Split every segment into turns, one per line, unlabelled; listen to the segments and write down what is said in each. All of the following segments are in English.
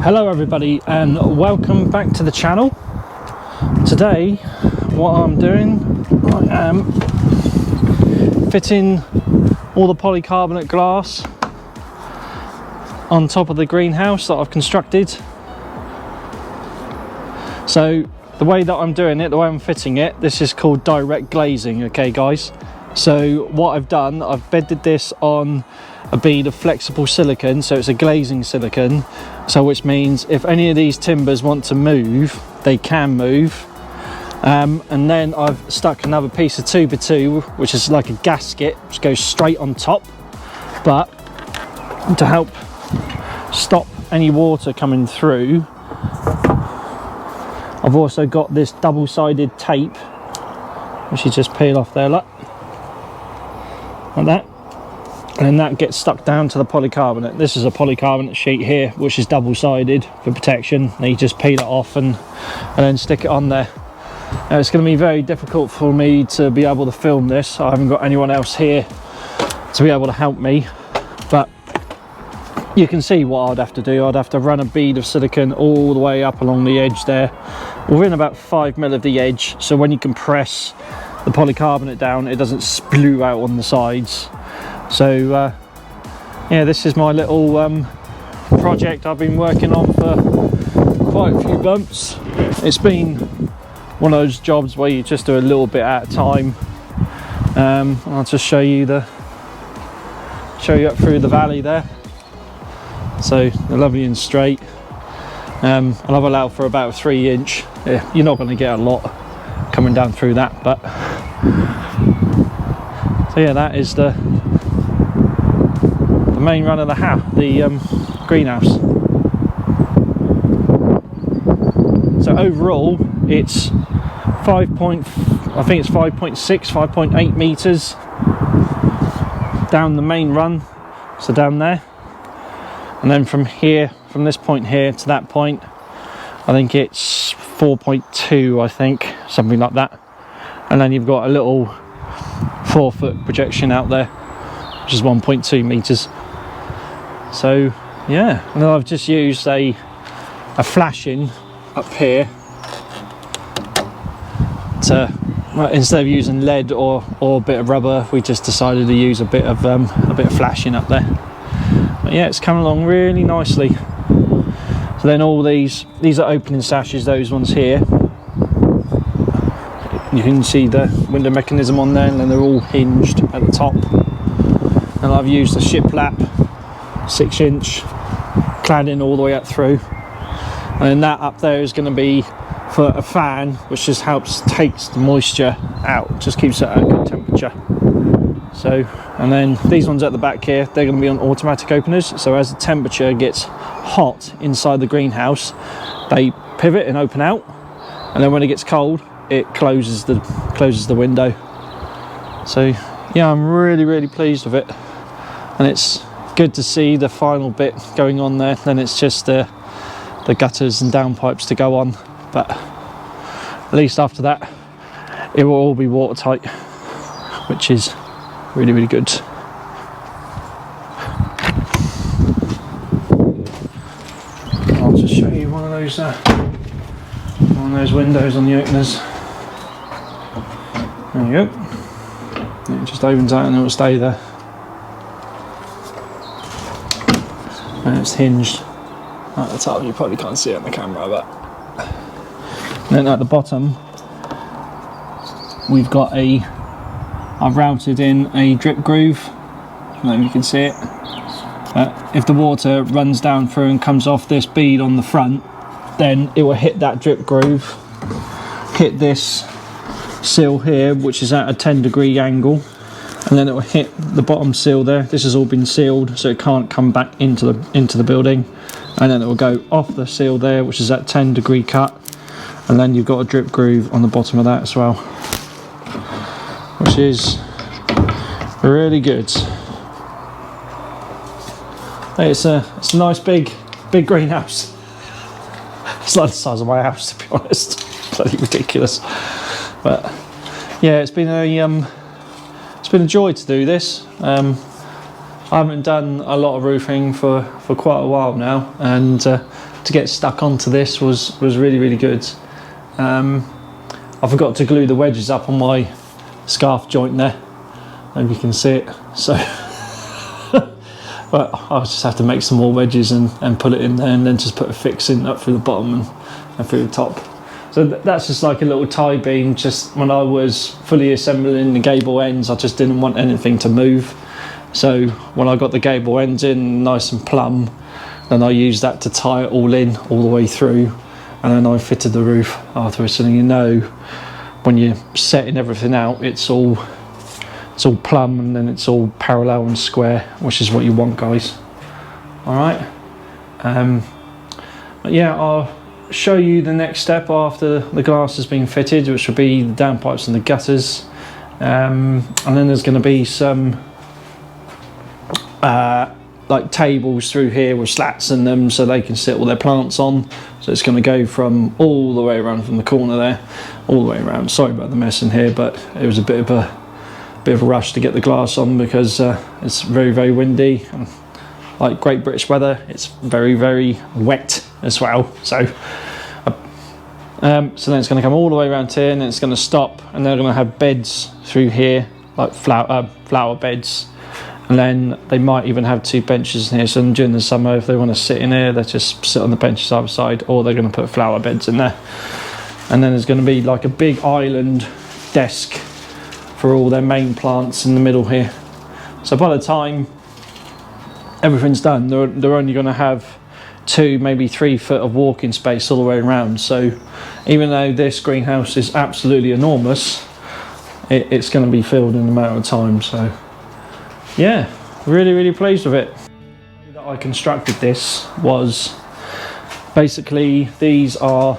Hello everybody and welcome back to the channel. Today what I'm doing, I am fitting all the polycarbonate glass on top of the greenhouse that I've constructed. So the way that I'm doing it, the way I'm fitting it, this is called direct glazing, okay guys? So what I've done, I've bedded this on a bead of flexible silicone, so it's a glazing silicone, so which means if any of these timbers want to move, they can move. And then I've stuck another piece of 2x2, which is like a gasket, which goes straight on top, but to help stop any water coming through, I've also got this double-sided tape, which you just peel off there, like that. And that gets stuck down to the polycarbonate. This is a polycarbonate sheet here, which is double-sided for protection. And you just peel it off and then stick it on there. Now, it's going to be very difficult for me to be able to film this. I haven't got anyone else here to be able to help me. But you can see what I'd have to do. I'd have to run a bead of silicone all the way up along the edge there, within about 5mm of the edge. So when you compress the polycarbonate down, it doesn't splue out on the sides. So yeah, this is my little project I've been working on for quite a few months. It's been one of those jobs where you just do a little bit at a time. I'll just show you up through the valley there. So they're lovely and straight. And I've allowed for about 3 inch. Yeah, you're not going to get a lot coming down through that, but so yeah, that is the main run of the greenhouse. So overall it's 5.8 meters down the main run, so down there, and then from this point here to that point, I think it's 4.2, I think, something like that. And then you've got a little 4-foot projection out there, which is 1.2 meters. So yeah, and then I've just used a flashing up here to, well, instead of using lead or a bit of rubber, we just decided to use a bit of flashing up there. But yeah, it's coming along really nicely. So then all these are opening sashes, those ones here. You can see the window mechanism on there, and then they're all hinged at the top. And I've used a shiplap 6-inch cladding all the way up through, and then that up there is going to be for a fan, which just helps takes the moisture out, just keeps it at a good temperature. So, and then these ones at the back here, they're going to be on automatic openers, so as the temperature gets hot inside the greenhouse, they pivot and open out, and then when it gets cold, it closes the window. So yeah, I'm really pleased with it, and it's good to see the final bit going on there. Then it's just the gutters and downpipes to go on, but at least after that it will all be watertight, which is really good. I'll just show you one of those windows on the openers. There you go. It just opens out and it will stay there. And it's hinged at the top. You probably can't see it on the camera, but and then at the bottom we've got I've routed in a drip groove. I don't know if you can see it. If the water runs down through and comes off this bead on the front, then it will hit that drip groove, hit this sill here, which is at a 10-degree angle, and then it will hit the bottom sill there. This has all been sealed, so it can't come back into the building, and then it will go off the sill there, which is at 10-degree cut, and then you've got a drip groove on the bottom of that as well, which is really good. Hey, it's a nice big greenhouse. It's like the size of my house, to be honest. Bloody ridiculous. But yeah, it's been a joy to do this. I haven't done a lot of roofing for quite a while now, and to to get stuck onto this was really good. I forgot to glue the wedges up on my scarf joint there. Maybe you can see it. So, but I'll just have to make some more wedges and put it in there, and then just put a fixing up through the bottom and through the top. So that's just like a little tie beam. Just when I was fully assembling the gable ends, I just didn't want anything to move. So when I got the gable ends in nice and plumb, then I used that to tie it all in all the way through, and then I fitted the roof afterwards. So you know, when you're setting everything out, it's all plumb, and then it's all parallel and square, which is what you want, guys. All right. But yeah, I'll show you the next step after the glass has been fitted, which will be the downpipes and the gutters, and then there's going to be some like tables through here with slats in them, so they can sit all their plants on. So it's going to go from all the way around from the corner there, all the way around. Sorry about the mess in here, but it was a bit of a rush to get the glass on, because it's very windy, and like Great British weather, it's very wet as well. So then it's going to come all the way around here, and it's going to stop, and they're going to have beds through here, like flower beds. And then they might even have 2 benches in here, so during the summer, if they want to sit in here, they just sit on the benches either side, or they're going to put flower beds in there. And then there's going to be like a big island desk for all their main plants in the middle here. So by the time everything's done, they're only going to have 2, maybe 3 foot of walking space all the way around. So even though this greenhouse is absolutely enormous, it's going to be filled in a matter of time. So yeah, really pleased with it. The way that I constructed this was basically, these are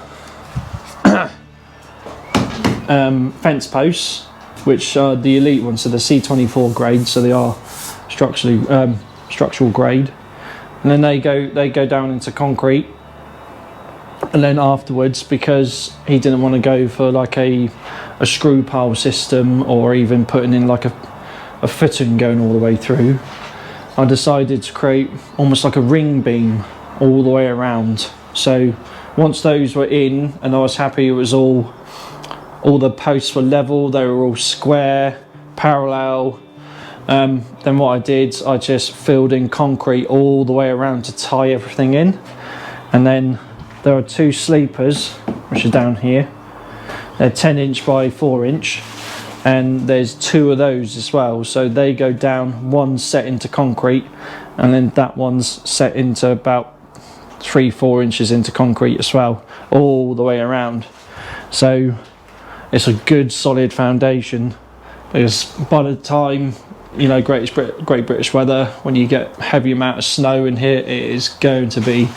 fence posts, which are the elite ones, so the C24 grade, so they are structural grade, and then they go down into concrete. And then afterwards, because he didn't want to go for like a screw pile system, or even putting in like a footing going all the way through, I decided to create almost like a ring beam all the way around. So once those were in, and I was happy it was all the posts were level, they were all square, parallel, then what I did, I just filled in concrete all the way around to tie everything in. And then there are 2 sleepers, which are down here. They're 10" by 4", and there's 2 of those as well, so they go down, one's set into concrete, and then that one's set into about 3-4 inches into concrete as well, all the way around. So it's a good solid foundation, because by the time, you know, Great British weather, when you get heavy amount of snow in here, it is going to be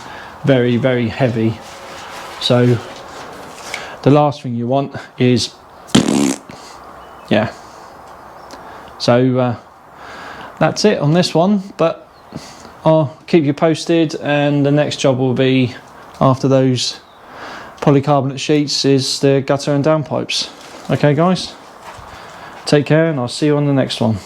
very heavy. So the last thing you want is, yeah. So that's it on this one, but I'll keep you posted, and the next job will be, after those polycarbonate sheets, is the gutter and downpipes. Okay guys, take care, and I'll see you on the next one.